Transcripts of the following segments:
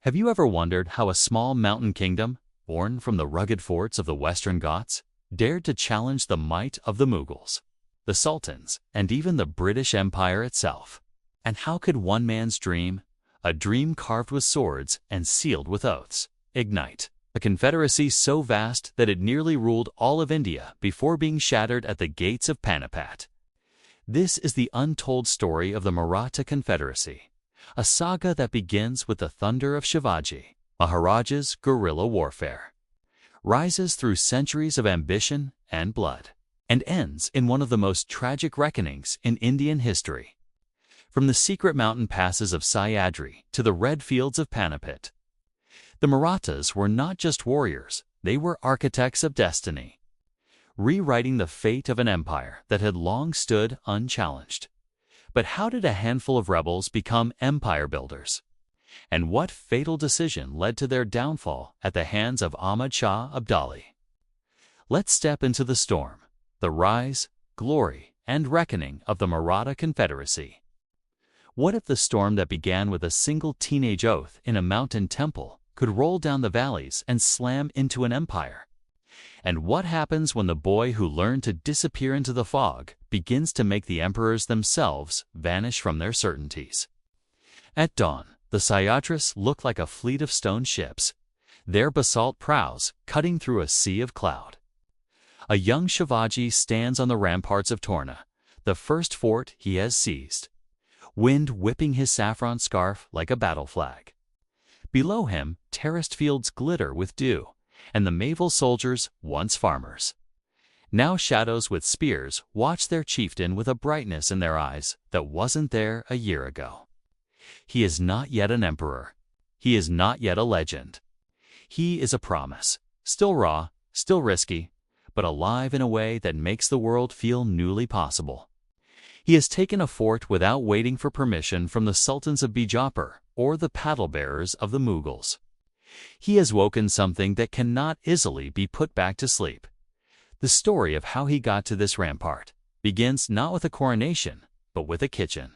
Have you ever wondered how a small mountain kingdom, born from the rugged forts of the Western Ghats, dared to challenge the might of the Mughals, the Sultans, and even the British Empire itself? And how could one man's dream, a dream carved with swords and sealed with oaths, ignite a confederacy so vast that it nearly ruled all of India before being shattered at the gates of Panipat? This is the untold story of the Maratha Confederacy, a saga that begins with the thunder of Shivaji Maharaj's guerrilla warfare, rises through centuries of ambition and blood, and ends in one of the most tragic reckonings in Indian history. From the secret mountain passes of Sahyadri to the red fields of Panipat, the Marathas were not just warriors, they were architects of destiny, rewriting the fate of an empire that had long stood unchallenged. But how did a handful of rebels become empire builders? And what fatal decision led to their downfall at the hands of Ahmad Shah Abdali? Let's step into the storm, the rise, glory, and reckoning of the Maratha Confederacy. What if the storm that began with a single teenage oath in a mountain temple could roll down the valleys and slam into an empire? And what happens when the boy who learned to disappear into the fog begins to make the emperors themselves vanish from their certainties? At dawn, the Sahyadris look like a fleet of stone ships, their basalt prows cutting through a sea of cloud. A young Shivaji stands on the ramparts of Torna, the first fort he has seized, wind whipping his saffron scarf like a battle flag. Below him, terraced fields glitter with dew, and the Mayville soldiers, once farmers, now shadows with spears, watch their chieftain with a brightness in their eyes that wasn't there a year ago. He is not yet an emperor. He is not yet a legend. He is a promise, still raw, still risky, but alive in a way that makes the world feel newly possible. He has taken a fort without waiting for permission from the sultans of Bijapur or the paddle-bearers of the Mughals. He has woken something that cannot easily be put back to sleep. The story of how he got to this rampart begins not with a coronation, but with a kitchen.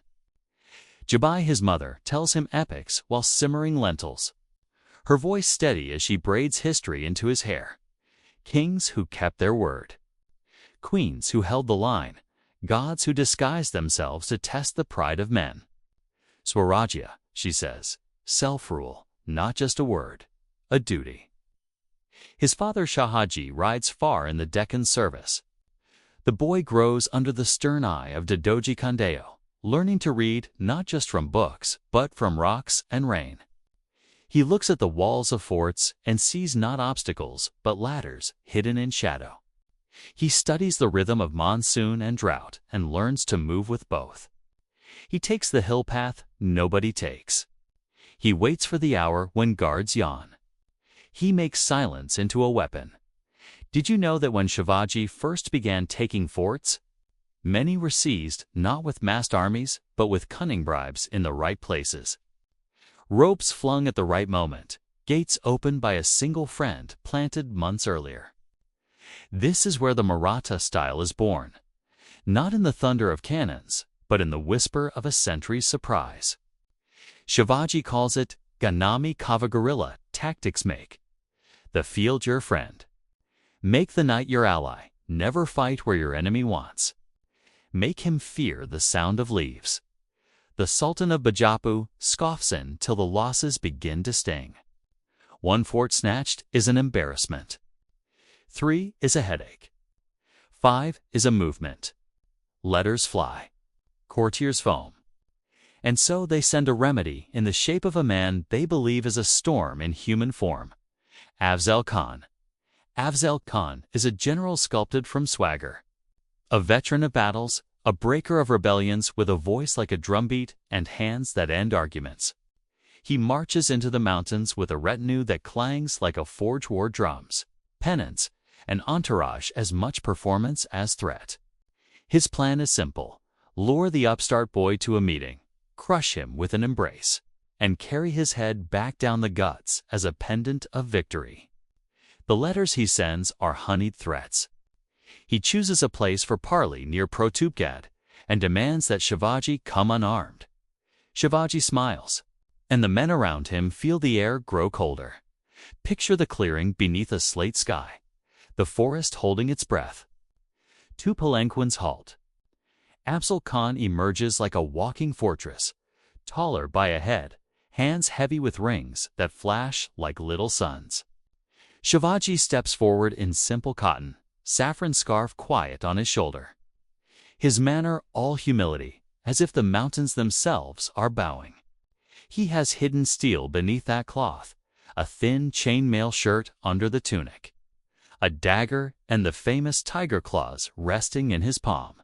Jabai, his mother, tells him epics while simmering lentils, her voice steady as she braids history into his hair. Kings who kept their word, queens who held the line, gods who disguised themselves to test the pride of men. Swarajya, she says, self-rule, not just a word, a duty. His father Shahaji rides far in the Deccan service. The boy grows under the stern eye of Dadoji Kondeo, learning to read not just from books, but from rocks and rain. He looks at the walls of forts and sees not obstacles, but ladders hidden in shadow. He studies the rhythm of monsoon and drought and learns to move with both. He takes the hill path nobody takes. He waits for the hour when guards yawn. He makes silence into a weapon. Did you know that when Shivaji first began taking forts, many were seized not with massed armies, but with cunning bribes in the right places? Ropes flung at the right moment, gates opened by a single friend planted months earlier. This is where the Maratha style is born, not in the thunder of cannons, but in the whisper of a century's surprise. Shivaji calls it Ganami Kava Guerrilla tactics make. The field your friend. Make the night your ally, never fight where your enemy wants. Make him fear the sound of leaves. The Sultan of Bijapur scoffs in till the losses begin to sting. 1 fort snatched is an embarrassment. 3 is a headache. 5 is a movement. Letters fly. Courtiers foam. And so they send a remedy in the shape of a man they believe is a storm in human form. Afzal Khan. Afzal Khan is a general sculpted from swagger. A veteran of battles, a breaker of rebellions with a voice like a drumbeat and hands that end arguments. He marches into the mountains with a retinue that clangs like a forge war drums, pennants, an entourage as much performance as threat. His plan is simple: lure the upstart boy to a meeting, crush him with an embrace, and carry his head back down the Ghats as a pendant of victory. The letters he sends are honeyed threats. He chooses a place for parley near Protupgad and demands that Shivaji come unarmed. Shivaji smiles. and the men around him feel the air grow colder. Picture the clearing beneath a slate sky, the forest holding its breath. Two palanquins halt. Afzal Khan emerges like a walking fortress, taller by a head, hands heavy with rings that flash like little suns. Shivaji steps forward in simple cotton, saffron scarf quiet on his shoulder. His manner all humility, as if the mountains themselves are bowing. He has hidden steel beneath that cloth, a thin chainmail shirt under the tunic, a dagger and the famous tiger claws resting in his palm.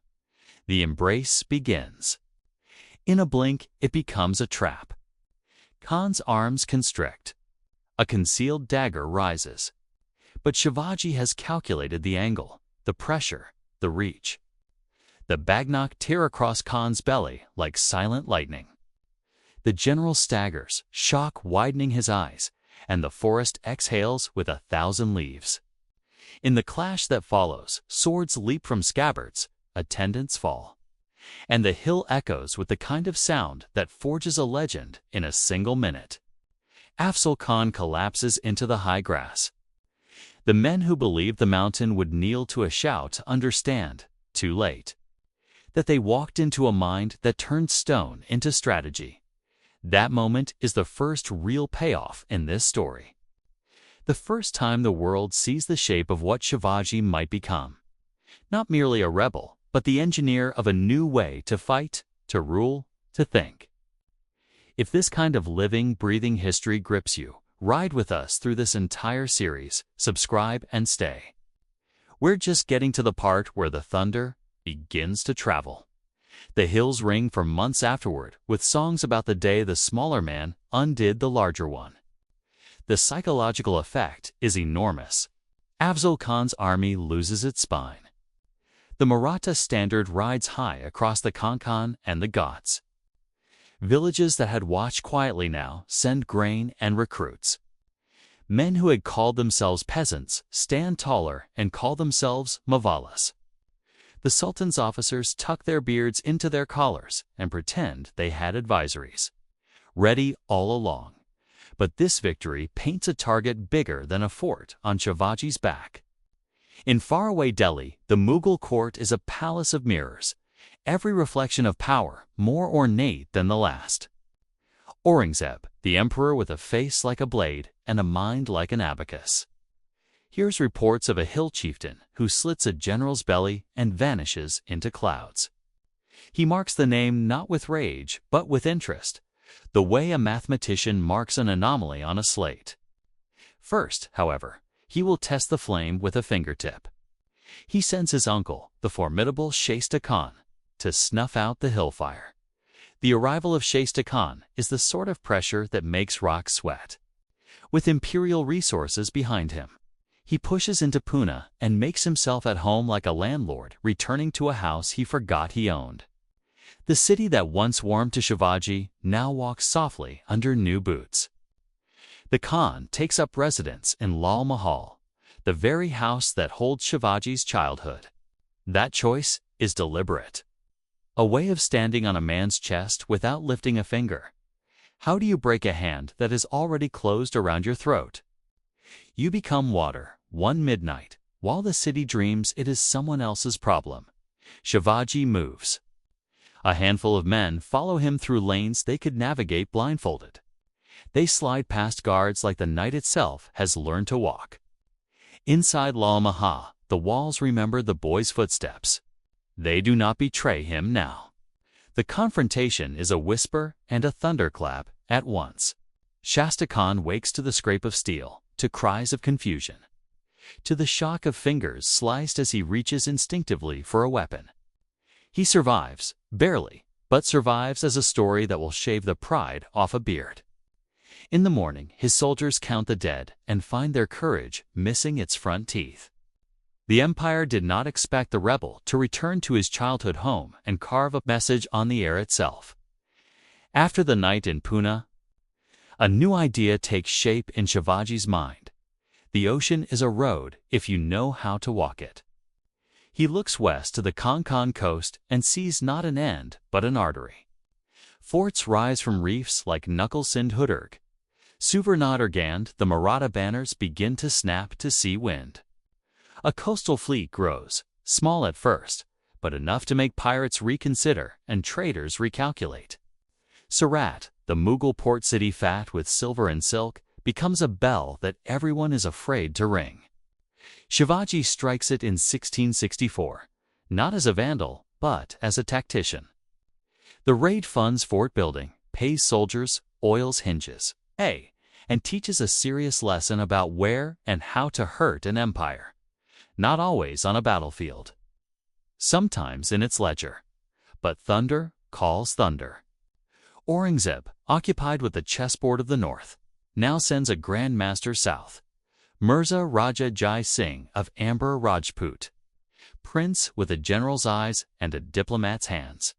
The embrace begins. In a blink, it becomes a trap. Khan's arms constrict. A concealed dagger rises. But Shivaji has calculated the angle, the pressure, the reach. The bagnak tear across Khan's belly like silent lightning. The general staggers, shock widening his eyes, and the forest exhales with 1,000 leaves. In the clash that follows, swords leap from scabbards, attendants fall. And the hill echoes with the kind of sound that forges a legend in a single minute. Afzal Khan collapses into the high grass. The men who believed the mountain would kneel to a shout understand, too late, that they walked into a mind that turned stone into strategy. That moment is the first real payoff in this story. The first time the world sees the shape of what Shivaji might become. Not merely a rebel, but the engineer of a new way to fight, to rule, to think. If this kind of living, breathing history grips you, ride with us through this entire series, subscribe and stay. We're just getting to the part where the thunder begins to travel. The hills ring for months afterward with songs about the day the smaller man undid the larger one. The psychological effect is enormous. Afzal Khan's army loses its spine. The Maratha standard rides high across the Konkan and the Ghats. Villages that had watched quietly now send grain and recruits. Men who had called themselves peasants stand taller and call themselves Mavalas. The Sultan's officers tuck their beards into their collars and pretend they had advisories, ready all along. But this victory paints a target bigger than a fort on Shivaji's back. In faraway Delhi, the Mughal court is a palace of mirrors, every reflection of power more ornate than the last. Aurangzeb, the emperor with a face like a blade and a mind like an abacus. Here's reports of a hill chieftain who slits a general's belly and vanishes into clouds. He marks the name not with rage, but with interest, the way a mathematician marks an anomaly on a slate. First, however, he will test the flame with a fingertip. He sends his uncle, the formidable Shaista Khan, to snuff out the hill fire. The arrival of Shaista Khan is the sort of pressure that makes rocks sweat. With imperial resources behind him, he pushes into Pune and makes himself at home like a landlord returning to a house he forgot he owned. The city that once warmed to Shivaji now walks softly under new boots. The Khan takes up residence in Lal Mahal, the very house that holds Shivaji's childhood. That choice is deliberate. A way of standing on a man's chest without lifting a finger. How do you break a hand that is already closed around your throat? You become water, one midnight, while the city dreams it is someone else's problem. Shivaji moves. A handful of men follow him through lanes they could navigate blindfolded. They slide past guards like the night itself has learned to walk. Inside Lal Mahal, the walls remember the boy's footsteps. They do not betray him now. The confrontation is a whisper and a thunderclap at once. Shasta Khan wakes to the scrape of steel, to cries of confusion, to the shock of fingers sliced as he reaches instinctively for a weapon. He survives, barely, but survives as a story that will shave the pride off a beard. In the morning, his soldiers count the dead and find their courage missing its front teeth. The empire did not expect the rebel to return to his childhood home and carve a message on the air itself. After the night in Pune, a new idea takes shape in Shivaji's mind. The ocean is a road if you know how to walk it. He looks west to the Konkan coast and sees not an end but an artery. Forts rise from reefs like Knuckle-Sind Hudurg. Suvarnad the Maratha banners begin to snap to sea wind. A coastal fleet grows, small at first, but enough to make pirates reconsider and traders recalculate. Surat, the Mughal port city fat with silver and silk, becomes a bell that everyone is afraid to ring. Shivaji strikes it in 1664, not as a vandal, but as a tactician. The raid funds fort building, pays soldiers, oils hinges, and teaches a serious lesson about where and how to hurt an empire. Not always on a battlefield. Sometimes in its ledger. But thunder calls thunder. Aurangzeb, occupied with the chessboard of the north, now sends a Grand Master south. Mirza Raja Jai Singh of Amber Rajput. Prince with a general's eyes and a diplomat's hands.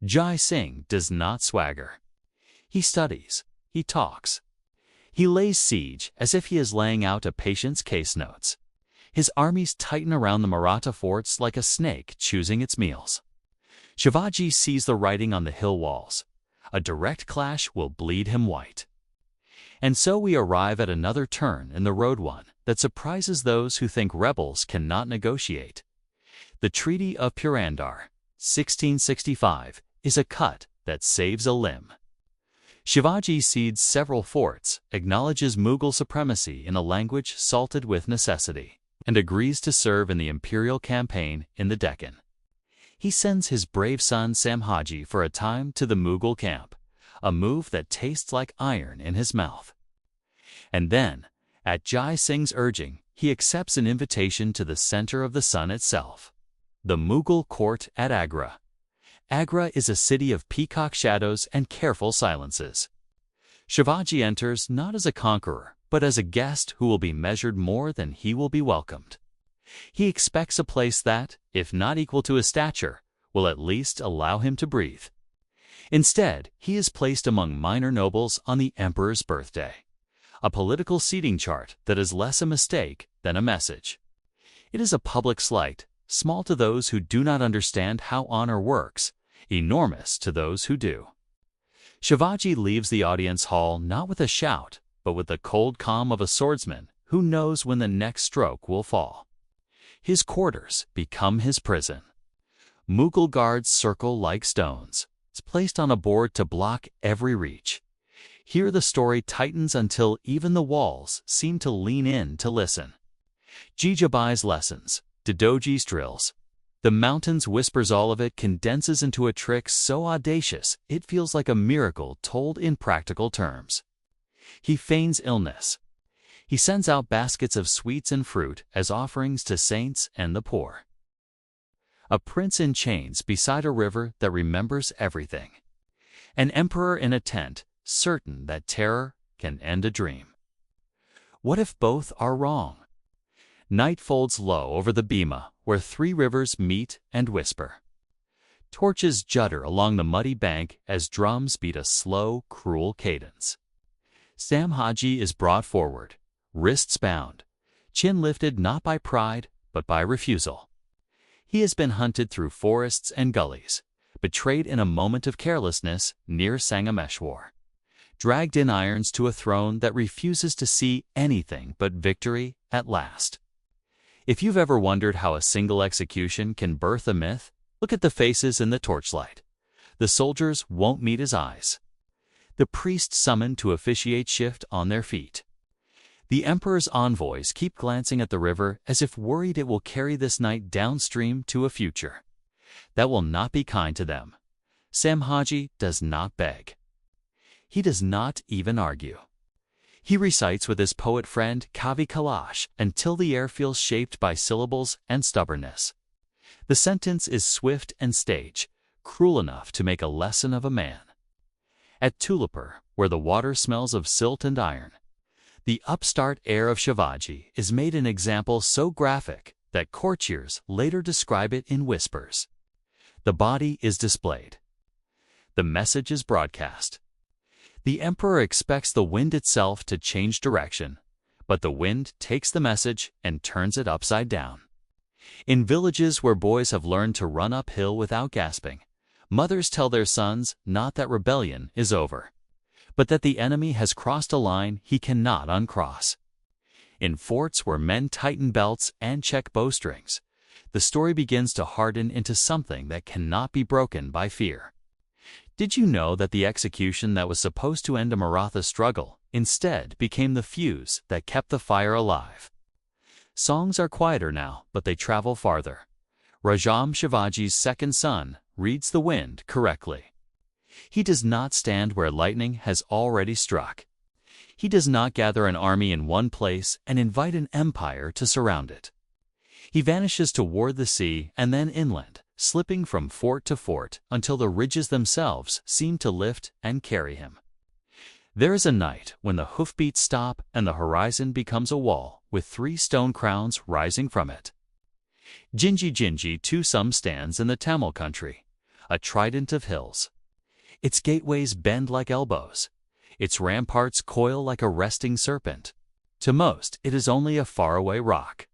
Jai Singh does not swagger. He studies. He talks. He lays siege as if he is laying out a patient's case notes. His armies tighten around the Maratha forts like a snake choosing its meals. Shivaji sees the writing on the hill walls. A direct clash will bleed him white. And so we arrive at another turn in the road, one that surprises those who think rebels cannot negotiate. The Treaty of Purandar, 1665, is a cut that saves a limb. Shivaji cedes several forts, acknowledges Mughal supremacy in a language salted with necessity, and agrees to serve in the imperial campaign in the Deccan. He sends his brave son Samhaji for a time to the Mughal camp, a move that tastes like iron in his mouth. And then, at Jai Singh's urging, he accepts an invitation to the center of the sun itself, the Mughal court at Agra. Agra is a city of peacock shadows and careful silences. Shivaji enters not as a conqueror, but as a guest who will be measured more than he will be welcomed. He expects a place that, if not equal to his stature, will at least allow him to breathe. Instead, he is placed among minor nobles on the emperor's birthday, a political seating chart that is less a mistake than a message. It is a public slight, small to those who do not understand how honor works, enormous to those who do. Shivaji leaves the audience hall not with a shout, but with the cold calm of a swordsman who knows when the next stroke will fall. His quarters become his prison. Mughal guards circle like stones. It's placed on a board to block every reach. Here the story tightens until even the walls seem to lean in to listen. Jijabai's lessons, Dadoji's drills. The mountains whispers, all of it condenses into a trick so audacious it feels like a miracle told in practical terms. He feigns illness. He sends out baskets of sweets and fruit as offerings to saints and the poor. A prince in chains beside a river that remembers everything. An emperor in a tent, certain that terror can end a dream. What if both are wrong? Night folds low over the Bhima, where three rivers meet and whisper. Torches judder along the muddy bank as drums beat a slow, cruel cadence. Samhaji is brought forward, wrists bound, chin lifted not by pride, but by refusal. He has been hunted through forests and gullies, betrayed in a moment of carelessness near Sangameshwar, dragged in irons to a throne that refuses to see anything but victory at last. If you've ever wondered how a single execution can birth a myth, look at the faces in the torchlight. The soldiers won't meet his eyes. The priests summoned to officiate shift on their feet. The emperor's envoys keep glancing at the river as if worried it will carry this night downstream to a future that will not be kind to them. Samhaji does not beg. He does not even argue. He recites with his poet friend Kavi Kailash until the air feels shaped by syllables and stubbornness. The sentence is swift and stage, cruel enough to make a lesson of a man. At Tulipur, where the water smells of silt and iron, the upstart air of Shivaji is made an example so graphic that courtiers later describe it in whispers. The body is displayed. The message is broadcast. The emperor expects the wind itself to change direction, but the wind takes the message and turns it upside down. In villages where boys have learned to run uphill without gasping, Mothers tell their sons not that rebellion is over, but that the enemy has crossed a line he cannot uncross. In forts where men tighten belts and check bowstrings, the story begins to harden into something that cannot be broken by fear. Did you know that the execution that was supposed to end a Maratha struggle instead became the fuse that kept the fire alive? Songs are quieter now, but they travel farther. Rajam Shivaji's second son reads the wind correctly. He does not stand where lightning has already struck. He does not gather an army in one place and invite an empire to surround it. He vanishes toward the sea and then inland, slipping from fort to fort until the ridges themselves seem to lift and carry him. There is a night when the hoofbeats stop and the horizon becomes a wall with 3 stone crowns rising from it. Jinji Jinji Tusum stands in the Tamil country, a trident of hills. Its gateways bend like elbows. Its ramparts coil like a resting serpent. To most, it is only a faraway rock.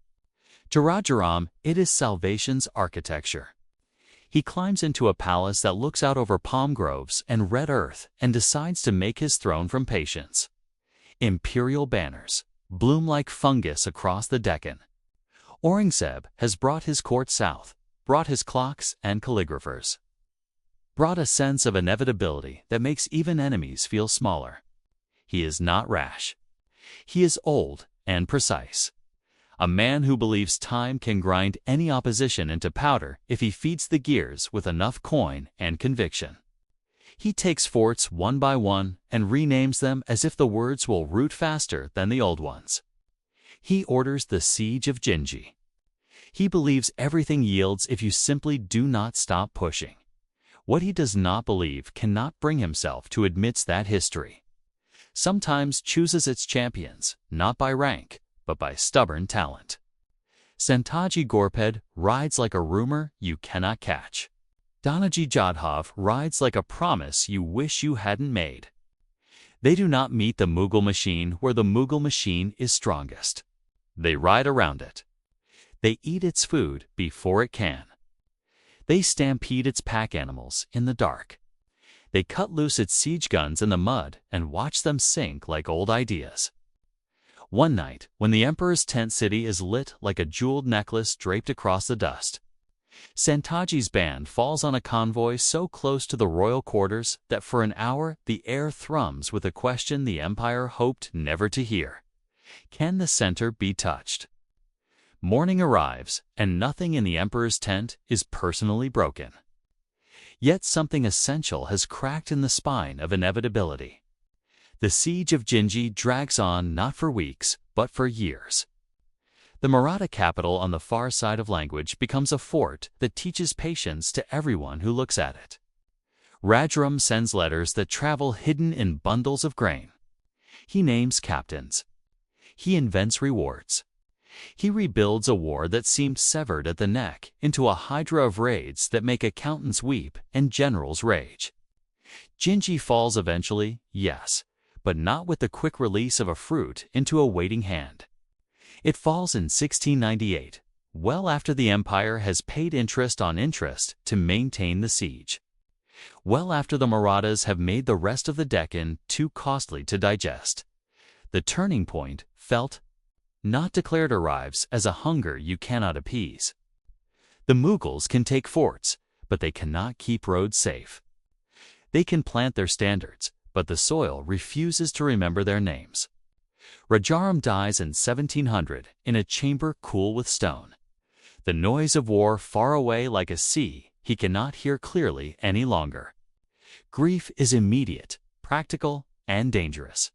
To Rajaram, it is salvation's architecture. He climbs into a palace that looks out over palm groves and red earth and decides to make his throne from patience. Imperial banners bloom like fungus across the Deccan. Aurangzeb has brought his court south, brought his clocks and calligraphers, brought a sense of inevitability that makes even enemies feel smaller. He is not rash. He is old and precise. A man who believes time can grind any opposition into powder if he feeds the gears with enough coin and conviction. He takes forts one by one and renames them as if the words will root faster than the old ones. He orders the siege of Jinji. He believes everything yields if you simply do not stop pushing. What he does not believe cannot bring himself to admit that history sometimes chooses its champions, not by rank, but by stubborn talent. Santaji Gorped rides like a rumor you cannot catch. Danaji Jadhav rides like a promise you wish you hadn't made. They do not meet the Mughal machine where the Mughal machine is strongest. They ride around it. They eat its food before it can. They stampede its pack animals in the dark. They cut loose its siege guns in the mud and watch them sink like old ideas. One night, when the emperor's tent city is lit like a jeweled necklace draped across the dust, Santaji's band falls on a convoy so close to the royal quarters that for an hour the air thrums with a question the empire hoped never to hear. Can the center be touched? Morning arrives, and nothing in the emperor's tent is personally broken. Yet something essential has cracked in the spine of inevitability. The siege of Jinji drags on not for weeks, but for years. The Maratha capital on the far side of language becomes a fort that teaches patience to everyone who looks at it. Rajaram sends letters that travel hidden in bundles of grain. He names captains. He invents rewards. He rebuilds a war that seemed severed at the neck into a hydra of raids that make accountants weep and generals rage. Jinji falls eventually, yes, but not with the quick release of a fruit into a waiting hand. It falls in 1698, well after the empire has paid interest on interest to maintain the siege. Well after the Marathas have made the rest of the Deccan too costly to digest. The turning point, felt, not declared, arrives as a hunger you cannot appease. The Mughals can take forts, but they cannot keep roads safe. They can plant their standards, but the soil refuses to remember their names. Rajaram dies in 1700 in a chamber cool with stone. The noise of war far away like a sea he cannot hear clearly any longer. Grief is immediate, practical, and dangerous.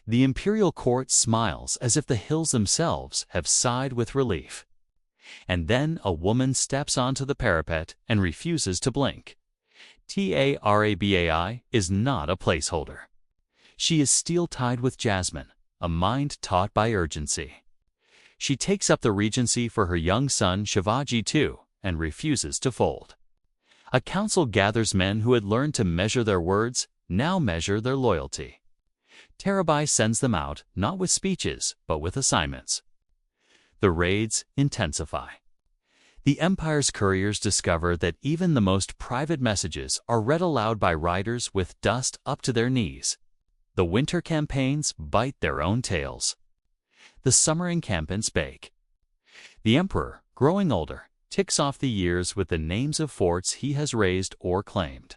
The imperial court smiles as if the hills themselves have sighed with relief. And then a woman steps onto the parapet and refuses to blink. Tarabai is not a placeholder. She is steel-tied with jasmine, a mind taught by urgency. She takes up the regency for her young son Shivaji too, and refuses to fold. A council gathers men who had learned to measure their words, now measure their loyalty. Tarabai sends them out, not with speeches, but with assignments. The raids intensify. The empire's couriers discover that even the most private messages are read aloud by riders with dust up to their knees. The winter campaigns bite their own tails. The summer encampments bake. The emperor, growing older, ticks off the years with the names of forts he has razed or claimed.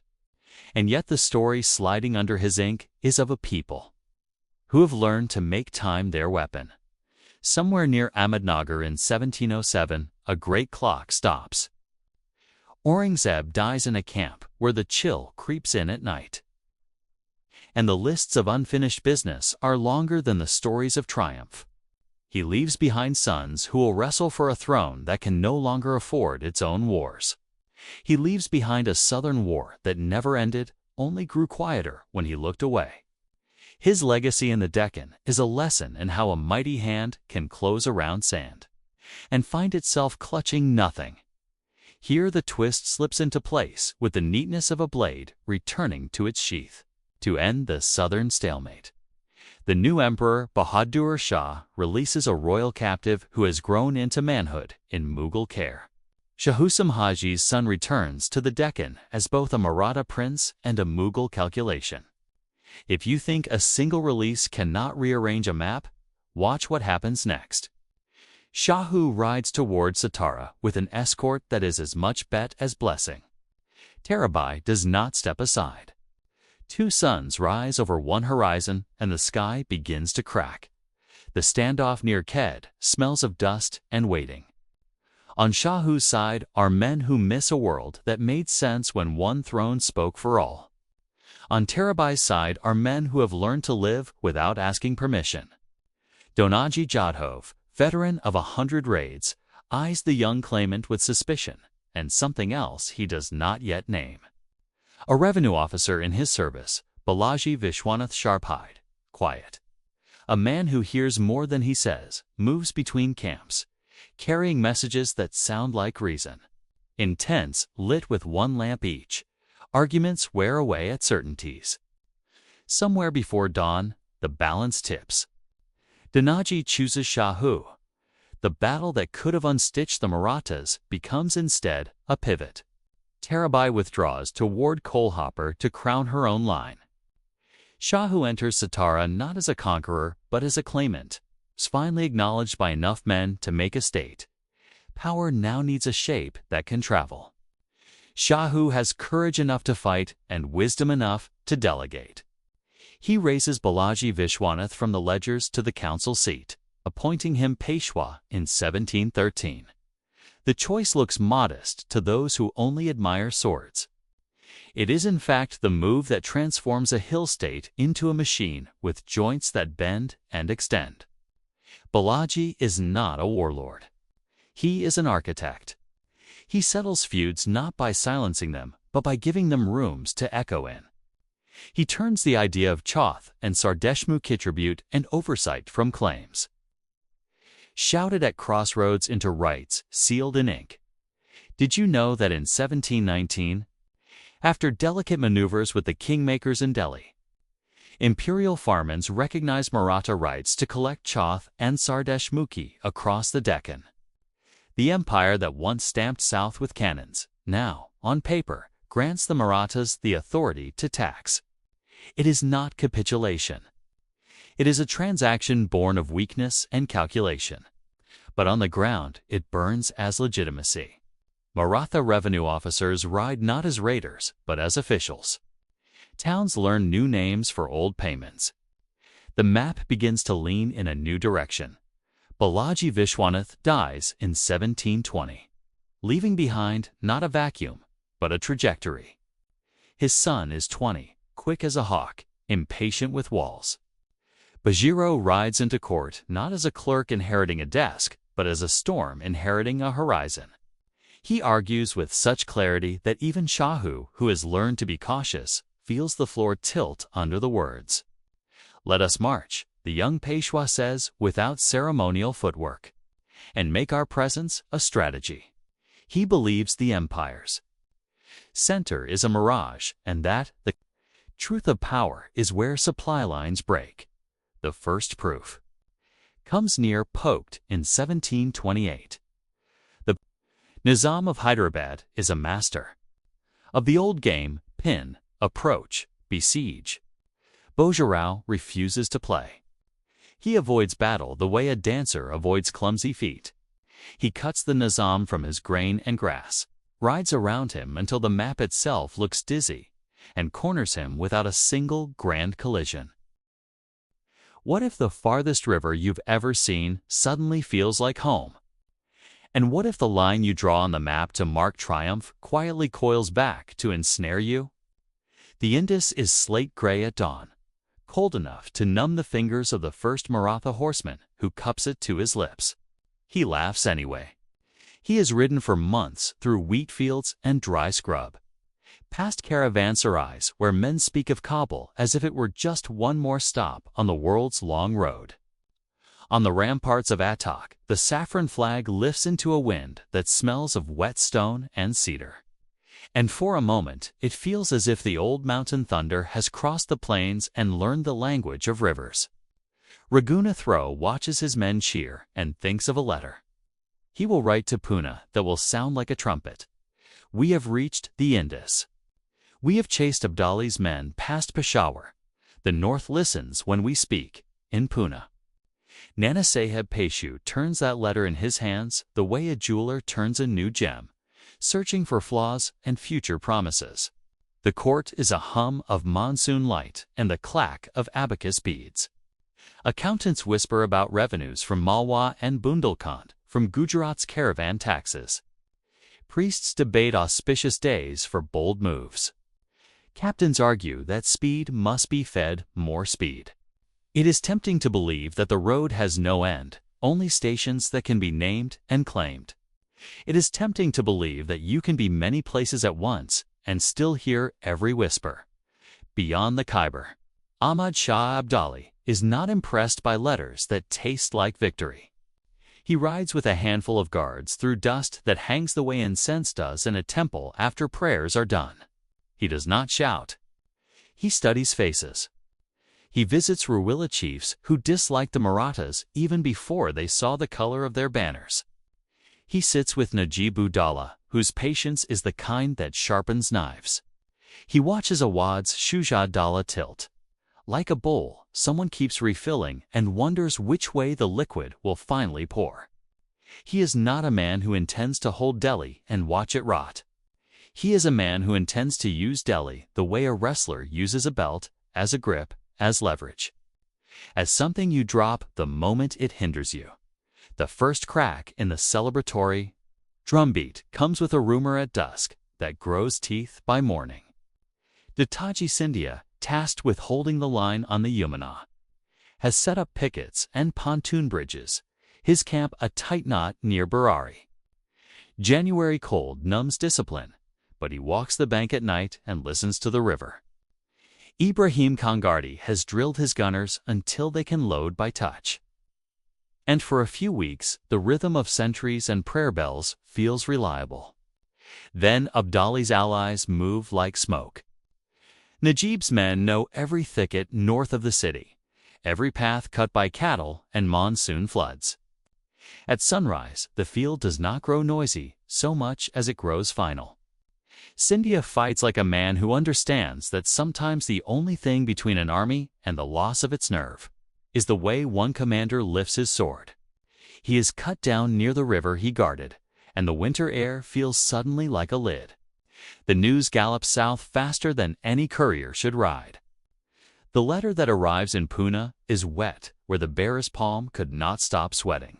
And yet the story sliding under his ink is of a people who have learned to make time their weapon. Somewhere near Ahmednagar in 1707, a great clock stops. Aurangzeb dies in a camp where the chill creeps in at night. And the lists of unfinished business are longer than the stories of triumph. He leaves behind sons who will wrestle for a throne that can no longer afford its own wars. He leaves behind a southern war that never ended, only grew quieter when he looked away. His legacy in the Deccan is a lesson in how a mighty hand can close around sand and find itself clutching nothing. Here the twist slips into place with the neatness of a blade returning to its sheath to end the southern stalemate. The new emperor, Bahadur Shah, releases a royal captive who has grown into manhood in Mughal care. Shahusam Haji's son returns to the Deccan as both a Maratha prince and a Mughal calculation. If you think a single release cannot rearrange a map, watch what happens next. Shahu rides toward Satara with an escort that is as much bet as blessing. Tarabai does not step aside. Two suns rise over one horizon and the sky begins to crack. The standoff near Khed smells of dust and waiting. On Shahu's side are men who miss a world that made sense when one throne spoke for all. On Tarabai's side are men who have learned to live without asking permission. Donaji Jadhav, veteran of 100 raids, eyes the young claimant with suspicion and something else he does not yet name. A revenue officer in his service, Balaji Vishwanath Sharp-eyed, quiet. A man who hears more than he says, moves between camps, carrying messages that sound like reason. In tents lit with one lamp each, arguments wear away at certainties. Somewhere before dawn, the balance tips. Donaji chooses Shahu. The battle that could have unstitched the Marathas becomes instead a pivot. Tarabai withdraws toward Kolhapur to crown her own line. Shahu enters Satara not as a conqueror but as a claimant, finally acknowledged by enough men to make a state. Power now needs a shape that can travel. Shahu has courage enough to fight and wisdom enough to delegate. He raises Balaji Vishwanath from the ledgers to the council seat, appointing him Peshwa in 1713. The choice looks modest to those who only admire swords. It is in fact the move that transforms a hill state into a machine with joints that bend and extend. Balaji is not a warlord. He is an architect. He settles feuds not by silencing them, but by giving them rooms to echo in. He turns the idea of Chauth and Sardeshmukhi tribute and oversight from claims shouted at crossroads into rights sealed in ink. Did you know that in 1719, after delicate maneuvers with the kingmakers in Delhi, imperial farmans recognized Maratha rights to collect Chauth and Sardeshmukhi across the Deccan? The empire that once stamped south with cannons, now, on paper, grants the Marathas the authority to tax. It is not capitulation. It is a transaction born of weakness and calculation. But on the ground, it burns as legitimacy. Maratha revenue officers ride not as raiders, but as officials. Towns learn new names for old payments. The map begins to lean in a new direction. Balaji Vishwanath dies in 1720, leaving behind not a vacuum, but a trajectory. His son is 20, quick as a hawk, impatient with walls. Bajiro rides into court not as a clerk inheriting a desk, but as a storm inheriting a horizon. He argues with such clarity that even Shahu, who has learned to be cautious, feels the floor tilt under the words. "Let us march," the young Peshwa says without ceremonial footwork, "and make our presence a strategy." He believes the empire's center is a mirage, and that the truth of power is where supply lines break. The first proof comes near poked in 1728. The Nizam of Hyderabad is a master of the old game, pin, approach, besiege. Bajirao refuses to play. He avoids battle the way a dancer avoids clumsy feet. He cuts the Nizam from his grain and grass, rides around him until the map itself looks dizzy, and corners him without a single grand collision. What if the farthest river you've ever seen suddenly feels like home? And what if the line you draw on the map to mark triumph quietly coils back to ensnare you? The Indus is slate gray at dawn, cold enough to numb the fingers of the first Maratha horseman who cups it to his lips. He laughs anyway. He has ridden for months through wheat fields and dry scrub, past caravanserais where men speak of Kabul as if it were just one more stop on the world's long road. On the ramparts of Attock, the saffron flag lifts into a wind that smells of wet stone and cedar. And for a moment, it feels as if the old mountain thunder has crossed the plains and learned the language of rivers. Raghunatha watches his men cheer and thinks of a letter he will write to Pune that will sound like a trumpet. We have reached the Indus. We have chased Abdali's men past Peshawar. The north listens when we speak, in Pune. Nana Sahib Peshu turns that letter in his hands the way a jeweler turns a new gem, searching for flaws and future promises. The court is a hum of monsoon light and the clack of abacus beads. Accountants whisper about revenues from Malwa and Bundelkhand, from Gujarat's caravan taxes. Priests debate auspicious days for bold moves. Captains argue that speed must be fed more speed. It is tempting to believe that the road has no end, only stations that can be named and claimed. It is tempting to believe that you can be many places at once and still hear every whisper. Beyond the Khyber, Ahmad Shah Abdali is not impressed by letters that taste like victory. He rides with a handful of guards through dust that hangs the way incense does in a temple after prayers are done. He does not shout. He studies faces. He visits Guerrilla chiefs who disliked the Marathas even before they saw the color of their banners. He sits with Najib-ud-Dawla, whose patience is the kind that sharpens knives. He watches Awad's Shujaa-Dawla tilt. Like a bowl, someone keeps refilling and wonders which way the liquid will finally pour. He is not a man who intends to hold Delhi and watch it rot. He is a man who intends to use Delhi the way a wrestler uses a belt, as a grip, as leverage. As something you drop the moment it hinders you. The first crack in the celebratory drumbeat comes with a rumor at dusk that grows teeth by morning. Netaji Scindia, tasked with holding the line on the Yamuna, has set up pickets and pontoon bridges, his camp a tight knot near Barari. January cold numbs discipline, but he walks the bank at night and listens to the river. Ibrahim Kangardi has drilled his gunners until they can load by touch. And for a few weeks, the rhythm of sentries and prayer bells feels reliable. Then Abdali's allies move like smoke. Najib's men know every thicket north of the city, every path cut by cattle and monsoon floods. At sunrise, the field does not grow noisy so much as it grows final. Scindia fights like a man who understands that sometimes the only thing between an army and the loss of its nerve is the way one commander lifts his sword. He is cut down near the river he guarded, and the winter air feels suddenly like a lid. The news gallops south faster than any courier should ride. The letter that arrives in Pune is wet where the bearer's palm could not stop sweating.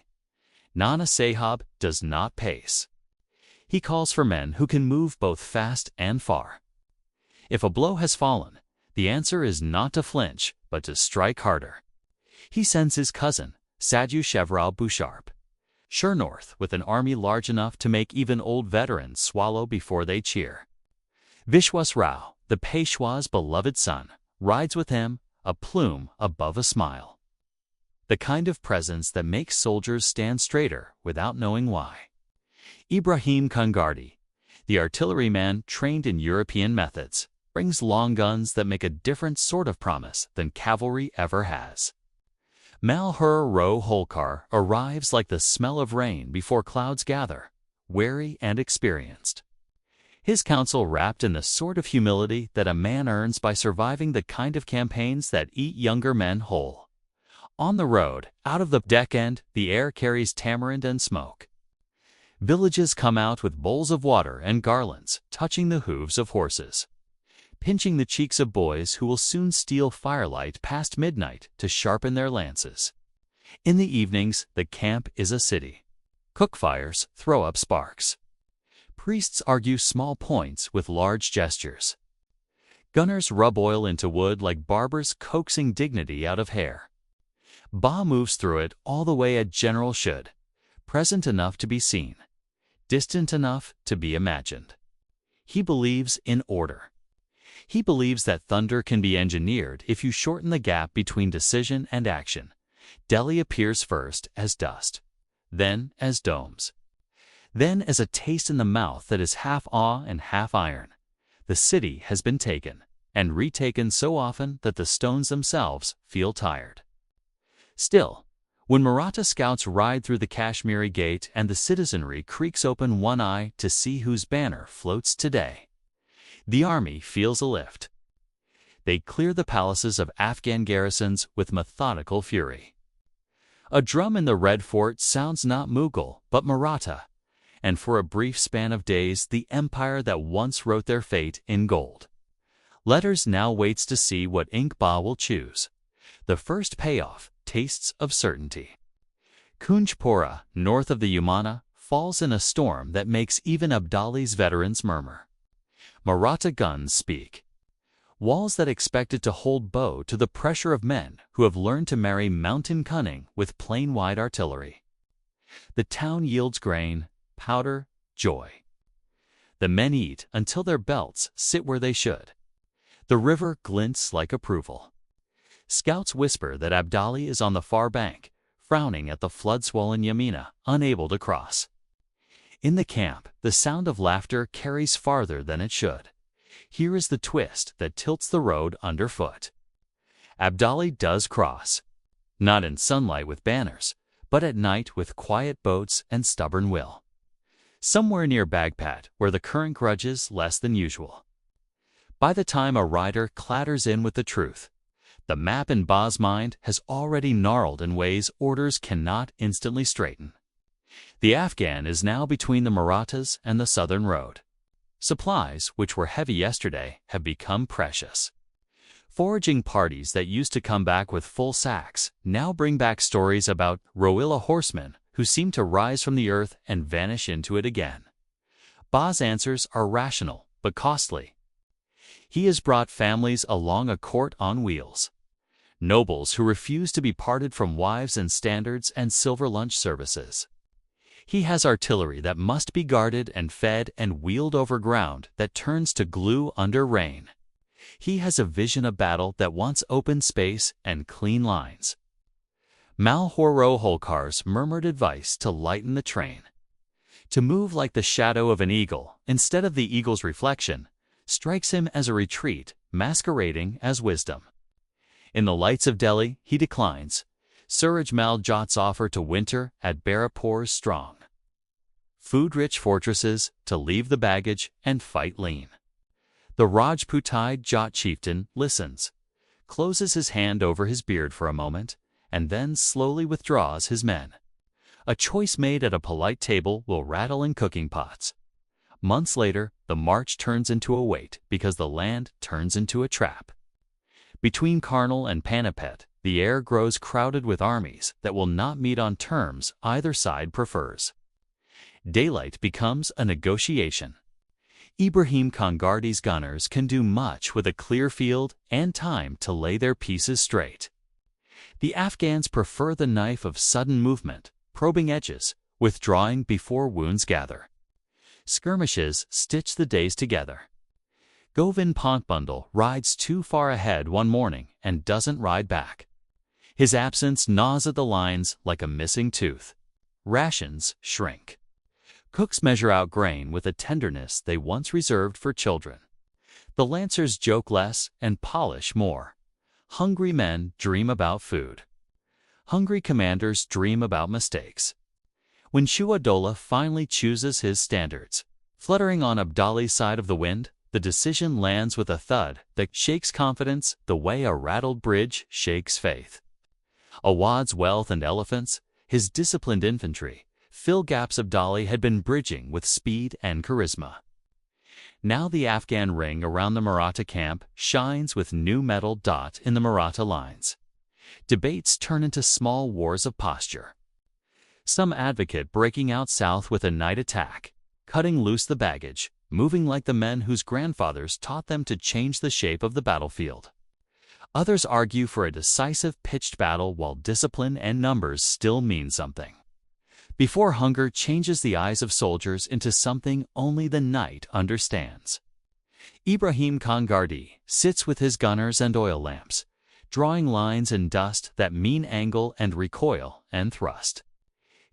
Nana Sahib does not pace. He calls for men who can move both fast and far. If a blow has fallen, the answer is not to flinch, but to strike harder. He sends his cousin, Sadhu Shevrao Busharp, sure north with an army large enough to make even old veterans swallow before they cheer. Vishwas Rao, the Peshwa's beloved son, rides with him, a plume above a smile. The kind of presence that makes soldiers stand straighter without knowing why. Ibrahim Kangardi, the artilleryman trained in European methods, brings long guns that make a different sort of promise than cavalry ever has. Malhur Ro Holkar arrives like the smell of rain before clouds gather, wary and experienced. His counsel wrapped in the sort of humility that a man earns by surviving the kind of campaigns that eat younger men whole. On the road, out of the deck end, the air carries tamarind and smoke. Villages come out with bowls of water and garlands, touching the hooves of horses, pinching the cheeks of boys who will soon steal firelight past midnight to sharpen their lances. In the evenings, the camp is a city. Cook fires throw up sparks. Priests argue small points with large gestures. Gunners rub oil into wood like barbers coaxing dignity out of hair. Ba moves through it all the way a general should, present enough to be seen, distant enough to be imagined. He believes in order. He believes that thunder can be engineered if you shorten the gap between decision and action. Delhi appears first as dust, then as domes, then as a taste in the mouth that is half awe and half iron. The city has been taken, and retaken so often that the stones themselves feel tired. Still, when Maratha scouts ride through the Kashmiri gate and the citizenry creaks open one eye to see whose banner floats today, the army feels a lift. They clear the palaces of Afghan garrisons with methodical fury. A drum in the Red Fort sounds not Mughal, but Maratha, and for a brief span of days the empire that once wrote their fate in gold. Letters now waits to see what ink Ba will choose. The first payoff tastes of certainty. Kunjpura, north of the Yamuna, falls in a storm that makes even Abdali's veterans murmur. Maratha guns speak. Walls that expected to hold bow to the pressure of men who have learned to marry mountain cunning with plain-wide artillery. The town yields grain, powder, joy. The men eat until their belts sit where they should. The river glints like approval. Scouts whisper that Abdali is on the far bank, frowning at the flood-swollen Yamuna, unable to cross. In the camp, the sound of laughter carries farther than it should. Here is the twist that tilts the road underfoot. Abdali does cross, not in sunlight with banners, but at night with quiet boats and stubborn will. Somewhere near Bagpat, where the current grudges less than usual. By the time a rider clatters in with the truth, the map in Ba's mind has already gnarled in ways orders cannot instantly straighten. The Afghan is now between the Marathas and the southern road. Supplies, which were heavy yesterday, have become precious. Foraging parties that used to come back with full sacks now bring back stories about Guerrilla horsemen who seem to rise from the earth and vanish into it again. Ba's answers are rational but costly. He has brought families along a court on wheels. Nobles who refuse to be parted from wives and standards and silver lunch services. He has artillery that must be guarded and fed and wheeled over ground that turns to glue under rain. He has a vision of battle that wants open space and clean lines. Malhoro Holkar's murmured advice to lighten the train, to move like the shadow of an eagle instead of the eagle's reflection, strikes him as a retreat masquerading as wisdom. In the lights of Delhi, he declines Suraj Mal Jat's offer to winter at Barapur's strong, food-rich fortresses to leave the baggage and fight lean. The Rajputide Jat chieftain listens, closes his hand over his beard for a moment, and then slowly withdraws his men. A choice made at a polite table will rattle in cooking pots. Months later, the march turns into a wait because the land turns into a trap. Between Karnal and Panipat, the air grows crowded with armies that will not meet on terms either side prefers. Daylight becomes a negotiation. Ibrahim Kangardi's gunners can do much with a clear field and time to lay their pieces straight. The Afghans prefer the knife of sudden movement, probing edges, withdrawing before wounds gather. Skirmishes stitch the days together. Govind Pantbundle rides too far ahead one morning and doesn't ride back. His absence gnaws at the lines like a missing tooth. Rations shrink. Cooks measure out grain with a tenderness they once reserved for children. The lancers joke less and polish more. Hungry men dream about food. Hungry commanders dream about mistakes. When Shuwa-Dola finally chooses his standards, fluttering on Abdali's side of the wind, the decision lands with a thud that shakes confidence the way a rattled bridge shakes faith. Awad's wealth and elephants, his disciplined infantry, fill gaps Abdali had been bridging with speed and charisma. Now the Afghan ring around the Maratha camp shines with new metal dot in the Maratha lines. Debates turn into small wars of posture. Some advocate breaking out south with a night attack, cutting loose the baggage, moving like the men whose grandfathers taught them to change the shape of the battlefield. Others argue for a decisive pitched battle while discipline and numbers still mean something. Before hunger changes the eyes of soldiers into something only the night understands. Ibrahim Khan Gardi sits with his gunners and oil lamps, drawing lines in dust that mean angle and recoil and thrust.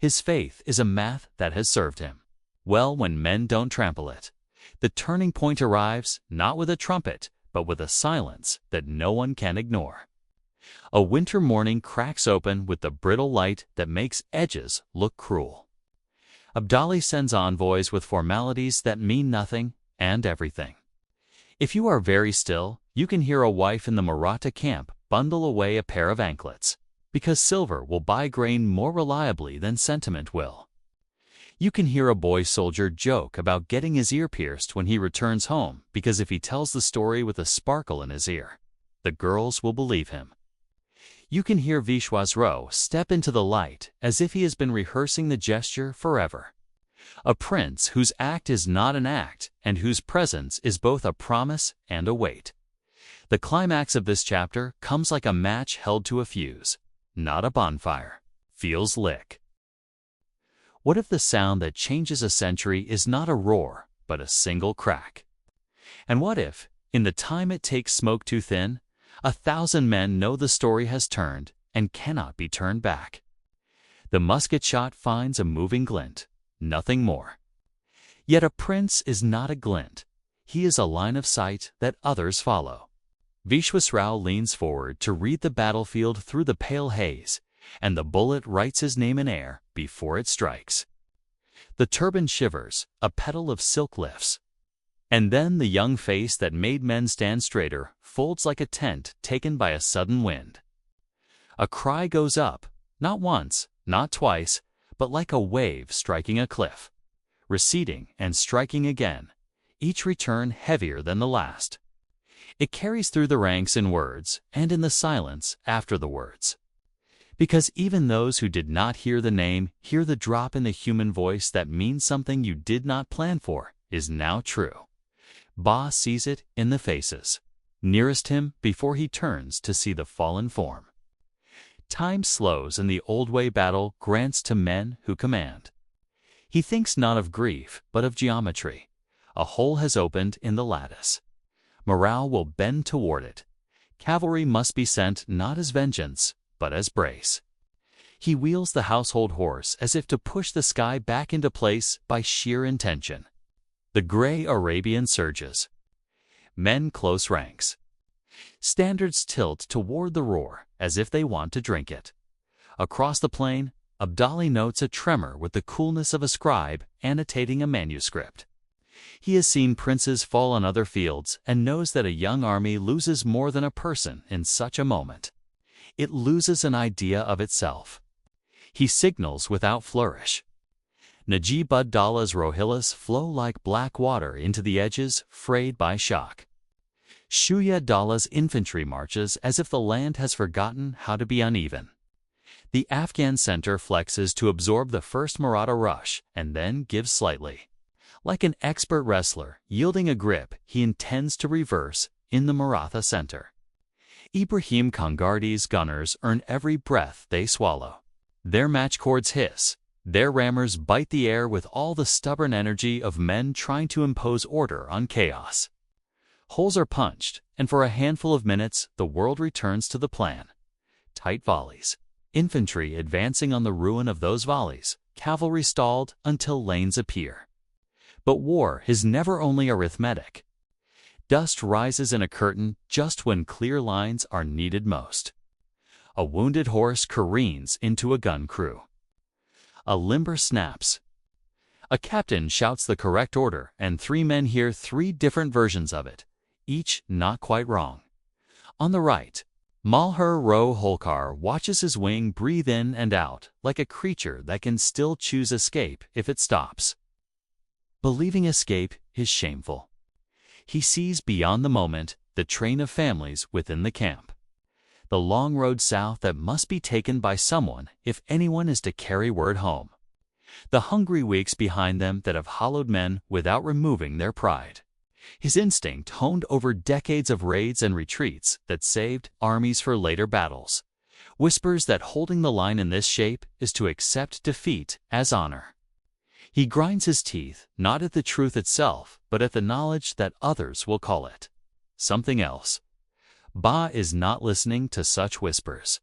His faith is a math that has served him well when men don't trample it. The turning point arrives not with a trumpet, but with a silence that no one can ignore. A winter morning cracks open with the brittle light that makes edges look cruel. Abdali sends envoys with formalities that mean nothing and everything. If you are very still, you can hear a wife in the Maratha camp bundle away a pair of anklets, because silver will buy grain more reliably than sentiment will. You can hear a boy soldier joke about getting his ear pierced when he returns home, because if he tells the story with a sparkle in his ear, the girls will believe him. You can hear Peshwas step into the light as if he has been rehearsing the gesture forever. A prince whose act is not an act and whose presence is both a promise and a weight. The climax of this chapter comes like a match held to a fuse, not a bonfire. Feels lick. What if the sound that changes a century is not a roar, but a single crack? And what if, in the time it takes smoke too thin, 1,000 men know the story has turned and cannot be turned back? The musket shot finds a moving glint, nothing more. Yet a prince is not a glint. He is a line of sight that others follow. Peshwas leans forward to read the battlefield through the pale haze, and the bullet writes his name in air before it strikes. The turban shivers, a petal of silk lifts. And then the young face that made men stand straighter folds like a tent taken by a sudden wind. A cry goes up, not once, not twice, but like a wave striking a cliff, receding and striking again, each return heavier than the last. It carries through the ranks in words and in the silence after the words. Because even those who did not hear the name hear the drop in the human voice that means something you did not plan for is now true. Ba sees it in the faces nearest him before he turns to see the fallen form. Time slows and the old way battle grants to men who command. He thinks not of grief, but of geometry. A hole has opened in the lattice. Morale will bend toward it. Cavalry must be sent not as vengeance, but as brace. He wheels the household horse as if to push the sky back into place by sheer intention. The gray Arabian surges. Men close ranks. Standards tilt toward the roar as if they want to drink it. Across the plain, Abdali notes a tremor with the coolness of a scribe annotating a manuscript. He has seen princes fall on other fields and knows that a young army loses more than a person in such a moment. It loses an idea of itself. He signals without flourish. Najib-ud-Daula's Rohillas flow like black water into the edges, frayed by shock. Shuya-Daula's infantry marches as if the land has forgotten how to be uneven. The Afghan center flexes to absorb the first Maratha rush and then gives slightly. Like an expert wrestler yielding a grip he intends to reverse in the Maratha center. Ibrahim Khan Gardi's gunners earn every breath they swallow. Their match cords hiss. Their rammers bite the air with all the stubborn energy of men trying to impose order on chaos. Holes are punched, and for a handful of minutes the world returns to the plan. Tight volleys. Infantry advancing on the ruin of those volleys. Cavalry stalled until lanes appear. But war is never only arithmetic. Dust rises in a curtain just when clear lines are needed most. A wounded horse careens into a gun crew. A limber snaps. A captain shouts the correct order, and 3 men hear 3 different versions of it, each not quite wrong. On the right, Malhar Ro Holkar watches his wing breathe in and out like a creature that can still choose escape if it stops. Believing escape is shameful. He sees beyond the moment the train of families within the camp. The long road south that must be taken by someone if anyone is to carry word home. The hungry weeks behind them that have hollowed men without removing their pride. His instinct honed over decades of raids and retreats that saved armies for later battles, whispers that holding the line in this shape is to accept defeat as honor. He grinds his teeth not at the truth itself, but at the knowledge that others will call it something else. Ba is not listening to such whispers.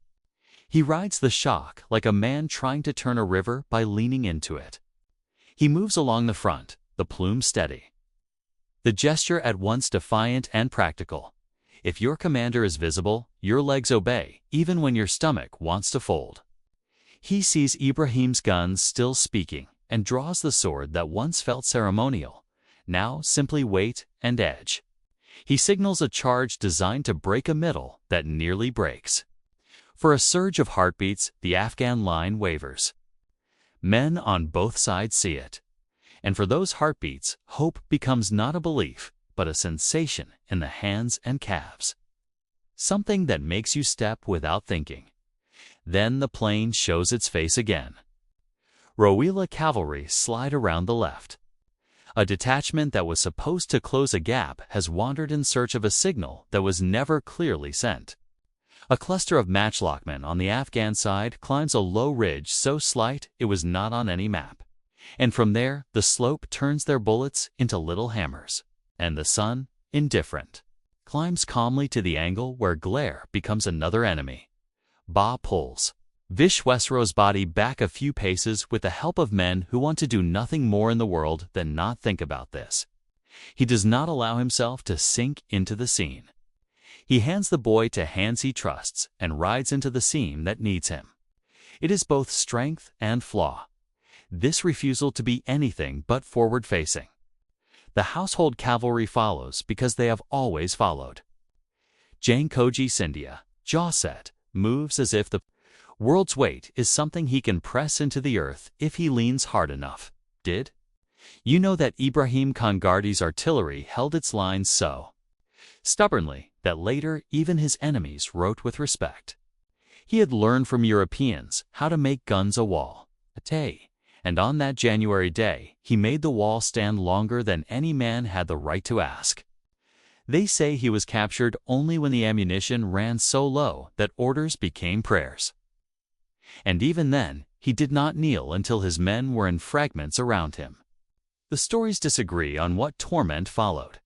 He rides the shock like a man trying to turn a river by leaning into it. He moves along the front, the plume steady. The gesture at once defiant and practical. If your commander is visible, your legs obey, even when your stomach wants to fold. He sees Ibrahim's guns still speaking and draws the sword that once felt ceremonial, now simply weight and edge. He signals a charge designed to break a middle that nearly breaks. For a surge of heartbeats, the Afghan line wavers. Men on both sides see it. And for those heartbeats, hope becomes not a belief, but a sensation in the hands and calves. Something that makes you step without thinking. Then the plane shows its face again. Rohilla cavalry slide around the left. A detachment that was supposed to close a gap has wandered in search of a signal that was never clearly sent. A cluster of matchlockmen on the Afghan side climbs a low ridge so slight it was not on any map. And from there, the slope turns their bullets into little hammers. And the sun, indifferent, climbs calmly to the angle where glare becomes another enemy. Ba pulls Vishwesro's body back a few paces with the help of men who want to do nothing more in the world than not think about this. He does not allow himself to sink into the scene. He hands the boy to hands he trusts and rides into the seam that needs him. It is both strength and flaw. This refusal to be anything but forward-facing. The household cavalry follows because they have always followed. Jankoji Scindia, jaw set, moves as if the world's weight is something he can press into the earth if he leans hard enough. Did you know that Ibrahim Khan Gardi's artillery held its lines so stubbornly that later even his enemies wrote with respect? He had learned from Europeans how to make guns a wall, a tay, and on that January day he made the wall stand longer than any man had the right to ask. They say he was captured only when the ammunition ran so low that orders became prayers. And even then, he did not kneel until his men were in fragments around him. The stories disagree on what torment followed.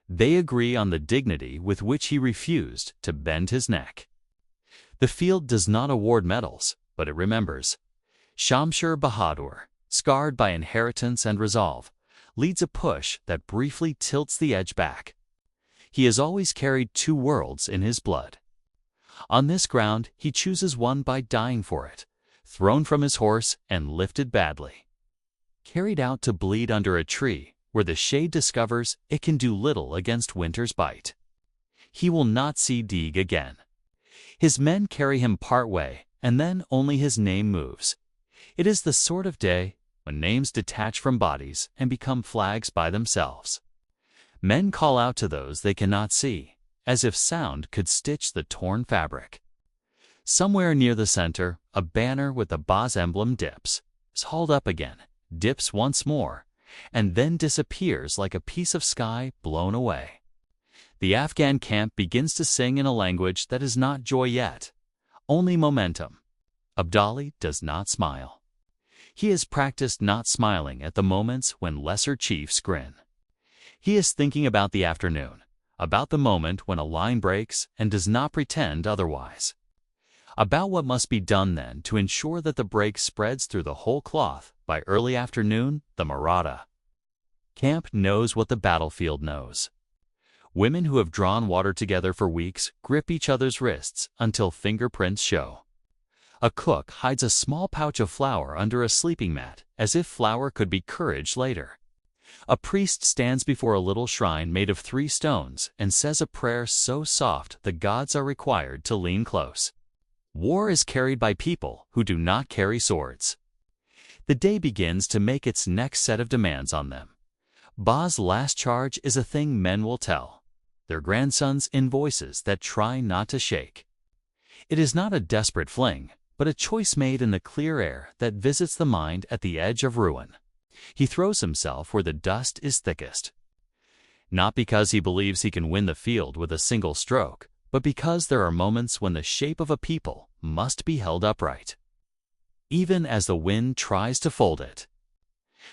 They agree on the dignity with which he refused to bend his neck. The field does not award medals, but it remembers. Shamsher Bahadur, scarred by inheritance and resolve, leads a push that briefly tilts the edge back. He has always carried 2 worlds in his blood. On this ground, he chooses one by dying for it, thrown from his horse and lifted badly. Carried out to bleed under a tree, where the shade discovers it can do little against winter's bite. He will not see Deeg again. His men carry him part way, and then only his name moves. It is the sort of day when names detach from bodies and become flags by themselves. Men call out to those they cannot see, as if sound could stitch the torn fabric. Somewhere near the center, a banner with the Ba's emblem dips, is hauled up again, dips once more, and then disappears like a piece of sky blown away. The Afghan camp begins to sing in a language that is not joy yet, only momentum. Abdali does not smile. He has practiced not smiling at the moments when lesser chiefs grin. He is thinking about the afternoon, about the moment when a line breaks and does not pretend otherwise. About what must be done then to ensure that the break spreads through the whole cloth. By early afternoon, the Maratha camp knows what the battlefield knows. Women who have drawn water together for weeks grip each other's wrists until fingerprints show. A cook hides a small pouch of flour under a sleeping mat, as if flour could be courage later. A priest stands before a little shrine made of 3 stones and says a prayer so soft the gods are required to lean close. War is carried by people who do not carry swords. The day begins to make its next set of demands on them. Ba's last charge is a thing men will tell their grandsons in voices that try not to shake. It is not a desperate fling, but a choice made in the clear air that visits the mind at the edge of ruin. He throws himself where the dust is thickest. Not because he believes he can win the field with a single stroke, but because there are moments when the shape of a people must be held upright, even as the wind tries to fold it.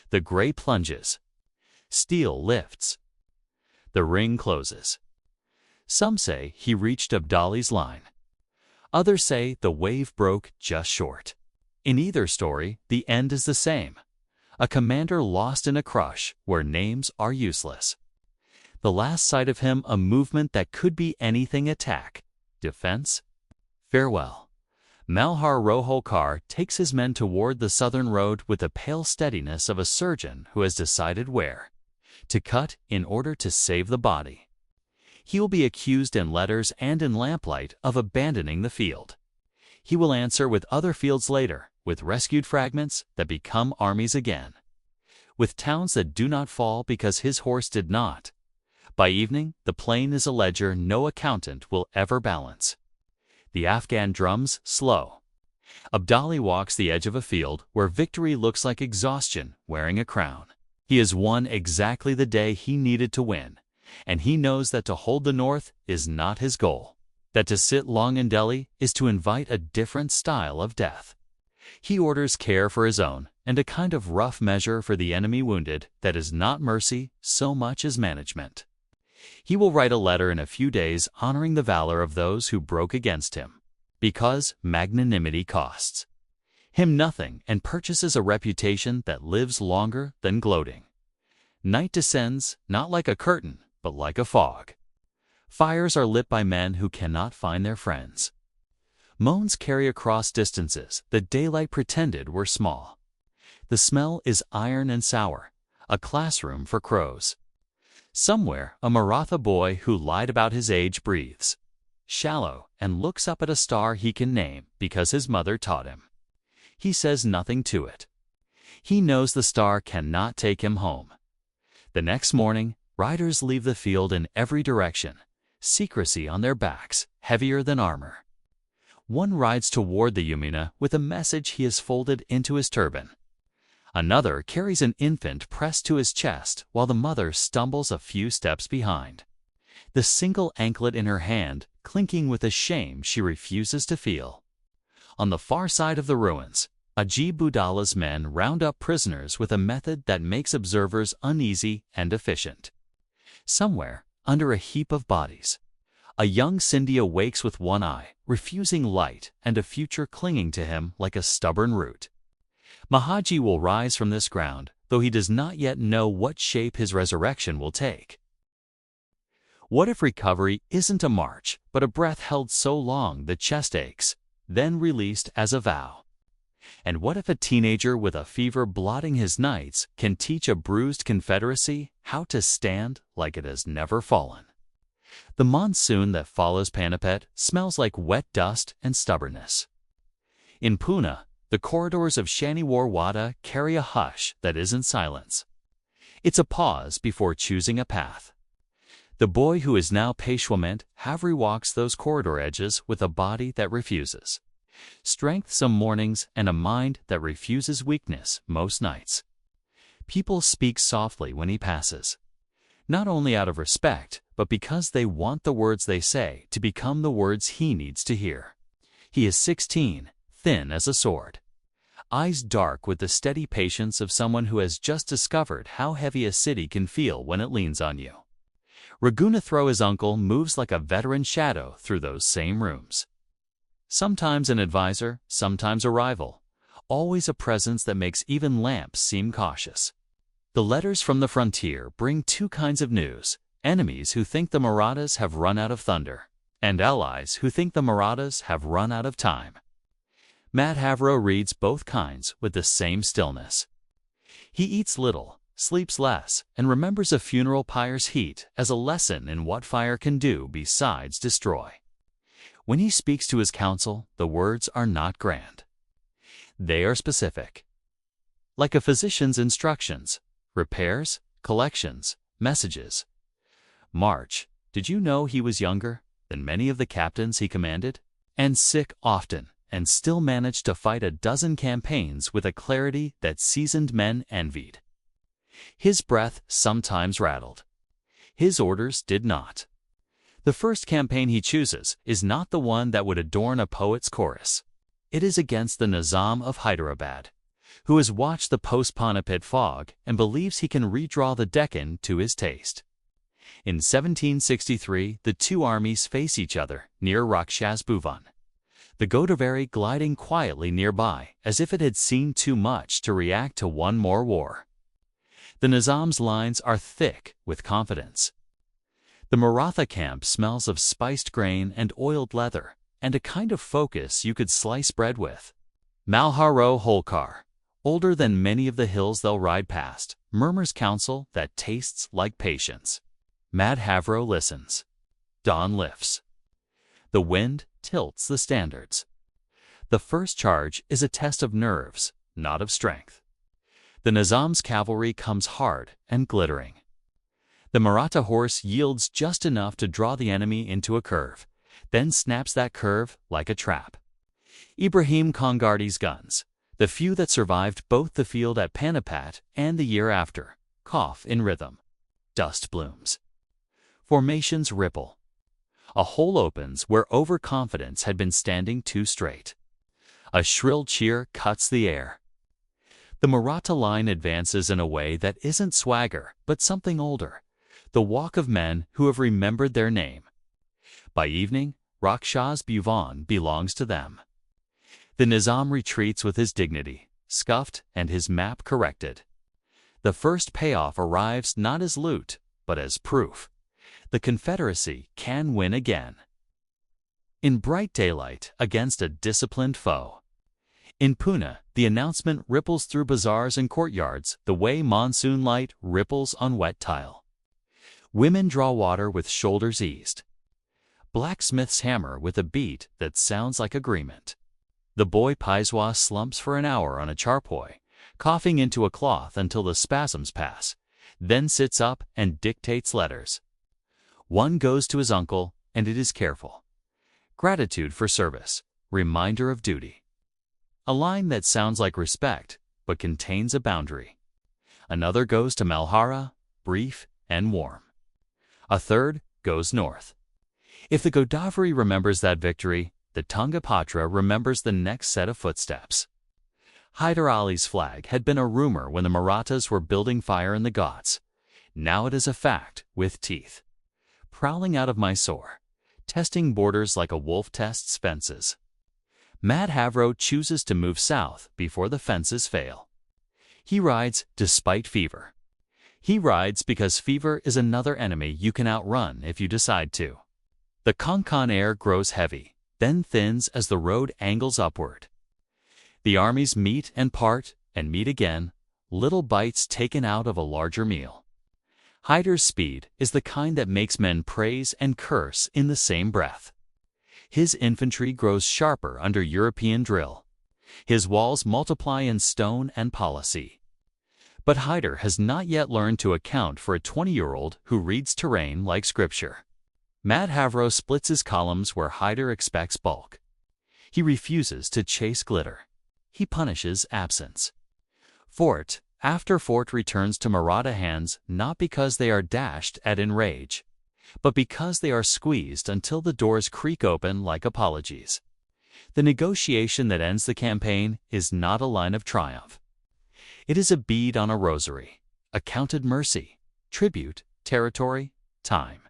The gray plunges. Steel lifts. The ring closes. Some say he reached Abdali's line. Others say the wave broke just short. In either story, the end is the same. A commander lost in a crush where names are useless. The last sight of him a movement that could be anything: attack, defense, farewell. Malhar Roholkar takes his men toward the southern road with the pale steadiness of a surgeon who has decided where to cut in order to save the body. He will be accused in letters and in lamplight of abandoning the field. He will answer with other fields later, with rescued fragments that become armies again, with towns that do not fall because his horse did not. By evening, the plain is a ledger no accountant will ever balance. The Afghan drums slow. Abdali walks the edge of a field where victory looks like exhaustion wearing a crown. He has won exactly the day he needed to win, and he knows that to hold the north is not his goal, that to sit long in Delhi is to invite a different style of death. He orders care for his own and a kind of rough measure for the enemy wounded that is not mercy so much as management. He will write a letter in a few days honoring the valor of those who broke against him, because magnanimity costs him nothing and purchases a reputation that lives longer than gloating. Night descends, not like a curtain, but like a fog. Fires are lit by men who cannot find their friends. Moans carry across distances that daylight pretended were small. The smell is iron and sour, a classroom for crows. Somewhere, a Maratha boy who lied about his age breathes shallow and looks up at a star he can name because his mother taught him. He says nothing to it. He knows the star cannot take him home. The next morning, riders leave the field in every direction, secrecy on their backs, heavier than armor. One rides toward the Yamuna with a message he has folded into his turban. Another carries an infant pressed to his chest while the mother stumbles a few steps behind, the single anklet in her hand clinking with a shame she refuses to feel. On the far side of the ruins, Ajib Budala's men round up prisoners with a method that makes observers uneasy and efficient. Somewhere, under a heap of bodies, a young Scindia wakes with one eye, refusing light and a future clinging to him like a stubborn root. Mahaji will rise from this ground, though he does not yet know what shape his resurrection will take. What if recovery isn't a march, but a breath held so long the chest aches, then released as a vow? And what if a teenager with a fever blotting his nights can teach a bruised Confederacy how to stand like it has never fallen? The monsoon that follows Panipat smells like wet dust and stubbornness. In Pune, the corridors of Shaniwar Wada carry a hush that isn't silence. It's a pause before choosing a path. The boy who is now Peshwa meant Havri walks those corridor edges with a body that refuses strength some mornings and a mind that refuses weakness most nights. People speak softly when he passes, not only out of respect, but because they want the words they say to become the words he needs to hear. He is 16, thin as a sword, eyes dark with the steady patience of someone who has just discovered how heavy a city can feel when it leans on you. Raghunathro, his uncle, moves like a veteran shadow through those same rooms. Sometimes an advisor, sometimes a rival, always a presence that makes even lamps seem cautious. The letters from the frontier bring two kinds of news: enemies who think the Marathas have run out of thunder, and allies who think the Marathas have run out of time. Madhavro reads both kinds with the same stillness. He eats little, sleeps less, and remembers a funeral pyre's heat as a lesson in what fire can do besides destroy. When he speaks to his council, the words are not grand. They are specific. Like a physician's instructions, repairs, collections, messages. March, did you know he was younger than many of the captains he commanded? And sick often, and still managed to fight a dozen campaigns with a clarity that seasoned men envied. His breath sometimes rattled. His orders did not. The first campaign he chooses is not the one that would adorn a poet's chorus. It is against the Nizam of Hyderabad, who has watched the post-Panipat fog and believes he can redraw the Deccan to his taste. In 1763, the two armies face each other near Rakshas Bhuvan, the Godavari gliding quietly nearby as if it had seen too much to react to one more war. The Nizam's lines are thick with confidence. The Maratha camp smells of spiced grain and oiled leather, and a kind of focus you could slice bread with. Malharo Holkar, older than many of the hills they'll ride past, murmurs counsel that tastes like patience. Madhavro listens. Dawn lifts. The wind tilts the standards. The first charge is a test of nerves, not of strength. The Nizam's cavalry comes hard and glittering. The Maratha horse yields just enough to draw the enemy into a curve, then snaps that curve like a trap. Ibrahim Kongardi's guns, the few that survived both the field at Panipat and the year after, cough in rhythm. Dust blooms. Formations ripple. A hole opens where overconfidence had been standing too straight. A shrill cheer cuts the air. The Maratha line advances in a way that isn't swagger, but something older, the walk of men who have remembered their name. By evening, Rakshas Bhuvan belongs to them. The Nizam retreats with his dignity, scuffed and his map corrected. The first payoff arrives not as loot, but as proof. The Confederacy can win again. In bright daylight against a disciplined foe. In Pune, the announcement ripples through bazaars and courtyards the way monsoon light ripples on wet tile. Women draw water with shoulders eased. Blacksmiths hammer with a beat that sounds like agreement. The boy Peshwa slumps for an hour on a charpoy, coughing into a cloth until the spasms pass, then sits up and dictates letters. One goes to his uncle, and it is careful. Gratitude for service, reminder of duty. A line that sounds like respect, but contains a boundary. Another goes to Malhara, brief and warm. A third goes north. If the Godavari remembers that victory, the Tungapatra remembers the next set of footsteps. Hyder Ali's flag had been a rumor when the Marathas were building fire in the Ghats. Now it is a fact with teeth. Prowling out of Mysore, testing borders like a wolf tests fences. Madhavro chooses to move south before the fences fail. He rides despite fever. He rides because fever is another enemy you can outrun if you decide to. The Konkan air grows heavy, then thins as the road angles upward. The armies meet and part, and meet again, little bites taken out of a larger meal. Hyder's speed is the kind that makes men praise and curse in the same breath. His infantry grows sharper under European drill. His walls multiply in stone and policy. But Hyder has not yet learned to account for a 20-year-old who reads terrain like scripture. Madhavro splits his columns where Hyder expects bulk. He refuses to chase glitter. He punishes absence. Fort after fort returns to Maratha hands not because they are dashed at in rage, but because they are squeezed until the doors creak open like apologies. The negotiation that ends the campaign is not a line of triumph. It is a bead on a rosary, accounted mercy, tribute, territory, time.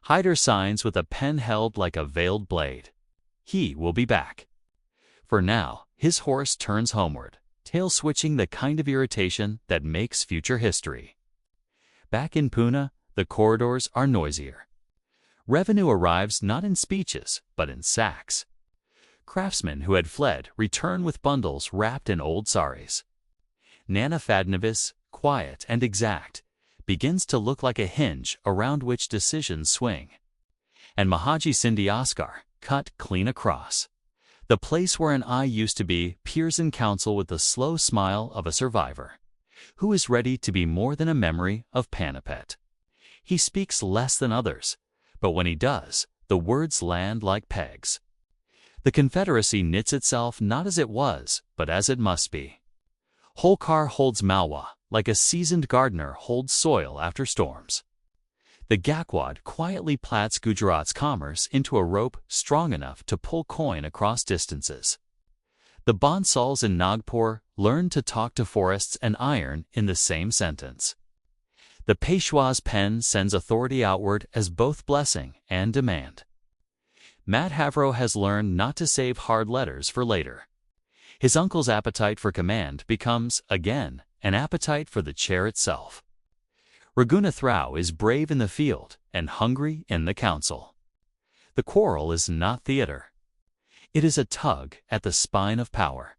Hyder signs with a pen held like a veiled blade. He will be back. For now, his horse turns homeward, tail switching the kind of irritation that makes future history. Back in Pune, the corridors are noisier. Revenue arrives not in speeches, but in sacks. Craftsmen who had fled return with bundles wrapped in old saris. Nana Fadnavis, quiet and exact, begins to look like a hinge around which decisions swing. And Mahaji Sindhi Oscar, cut clean across. The place where an eye used to be, peers in council with the slow smile of a survivor, who is ready to be more than a memory of Panipat. He speaks less than others, but when he does, the words land like pegs. The Confederacy knits itself not as it was, but as it must be. Holkar holds Malwa, like a seasoned gardener holds soil after storms. The Gakwad quietly plats Gujarat's commerce into a rope strong enough to pull coin across distances. The Bansals in Nagpur learn to talk to forests and iron in the same sentence. The Peshwa's pen sends authority outward as both blessing and demand. Madhavro has learned not to save hard letters for later. His uncle's appetite for command becomes, again, an appetite for the chair itself. Raghunath Rao is brave in the field and hungry in the council. The quarrel is not theater. It is a tug at the spine of power.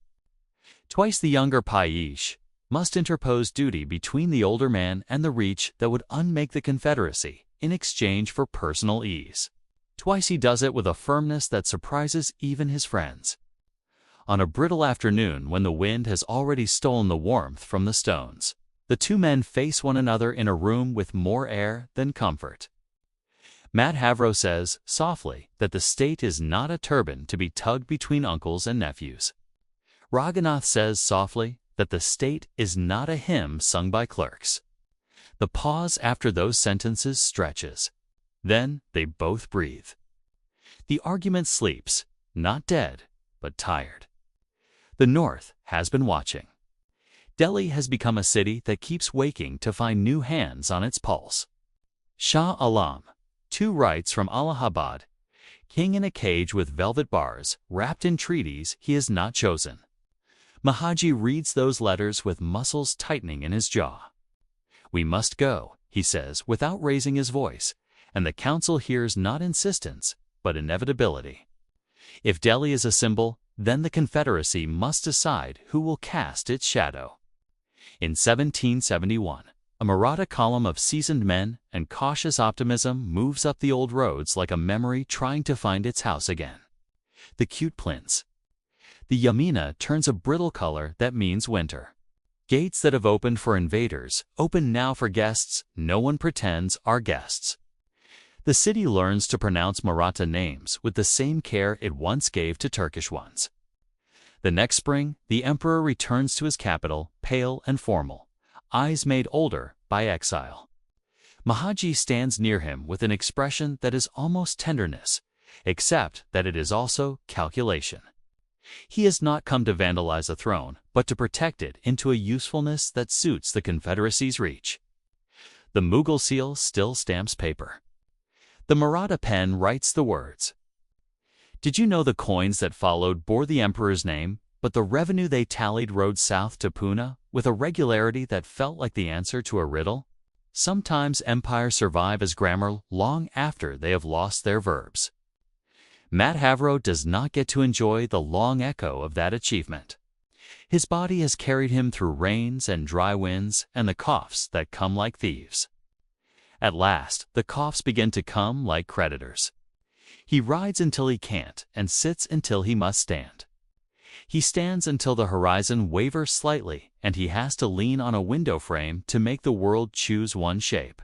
Twice the younger Paish must interpose duty between the older man and the reach that would unmake the Confederacy in exchange for personal ease. Twice he does it with a firmness that surprises even his friends. On a brittle afternoon when the wind has already stolen the warmth from the stones, the two men face one another in a room with more air than comfort. Madhavro says, softly, that the state is not a turban to be tugged between uncles and nephews. Raghunath says softly that the state is not a hymn sung by clerks. The pause after those sentences stretches. Then they both breathe. The argument sleeps, not dead, but tired. The North has been watching. Delhi has become a city that keeps waking to find new hands on its pulse. Shah Alam, 2 writes from Allahabad, king in a cage with velvet bars, wrapped in treaties he has not chosen. Mahaji reads those letters with muscles tightening in his jaw. We must go, he says without raising his voice, and the council hears not insistence, but inevitability. If Delhi is a symbol, then the Confederacy must decide who will cast its shadow. In 1771, a Maratha column of seasoned men and cautious optimism moves up the old roads like a memory trying to find its house again. The cute plinths. The Yamina turns a brittle color that means winter. Gates that have opened for invaders open now for guests no one pretends are guests. The city learns to pronounce Maratha names with the same care it once gave to Turkish ones. The next spring, the emperor returns to his capital, pale and formal, eyes made older by exile. Mahaji stands near him with an expression that is almost tenderness, except that it is also calculation. He has not come to vandalize the throne, but to protect it into a usefulness that suits the Confederacy's reach. The Mughal seal still stamps paper. The Maratha pen writes the words. Did you know the coins that followed bore the emperor's name, but the revenue they tallied rode south to Pune with a regularity that felt like the answer to a riddle? Sometimes empires survive as grammar long after they have lost their verbs. Madhavro does not get to enjoy the long echo of that achievement. His body has carried him through rains and dry winds and the coughs that come like thieves. At last, the coughs begin to come like creditors. He rides until he can't and sits until he must stand. He stands until the horizon wavers slightly and he has to lean on a window frame to make the world choose one shape.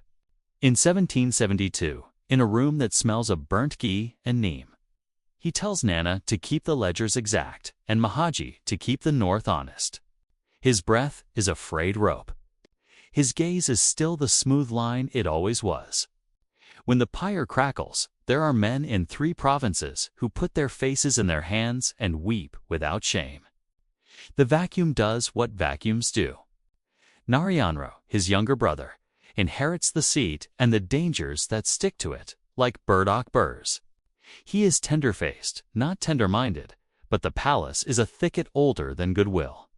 In 1772, in a room that smells of burnt ghee and neem, he tells Nana to keep the ledgers exact and Mahaji to keep the North honest. His breath is a frayed rope. His gaze is still the smooth line it always was. When the pyre crackles, there are men in 3 provinces who put their faces in their hands and weep without shame. The vacuum does what vacuums do. Narayanro, his younger brother, inherits the seat and the dangers that stick to it, like burdock burrs. He is tender-faced, not tender-minded, but the palace is a thicket older than goodwill.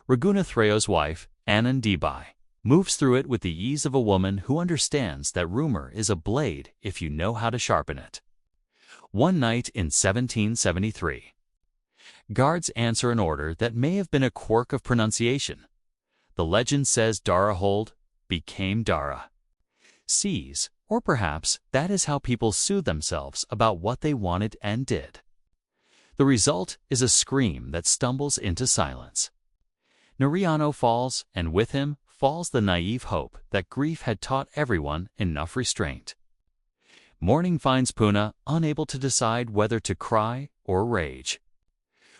Raghunath Rao's wife, Anandibai, moves through it with the ease of a woman who understands that rumor is a blade if you know how to sharpen it. One night in 1773, Guards answer an order that may have been a quirk of pronunciation. The legend says Dara hold became Dara. Seize, or perhaps that is how people soothe themselves about what they wanted and did. The result is a scream that stumbles into silence. Nariano falls, and with him falls the naive hope that grief had taught everyone enough restraint. Mourning finds Puna unable to decide whether to cry or rage.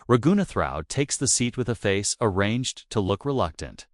Raghunathrao takes the seat with a face arranged to look reluctant.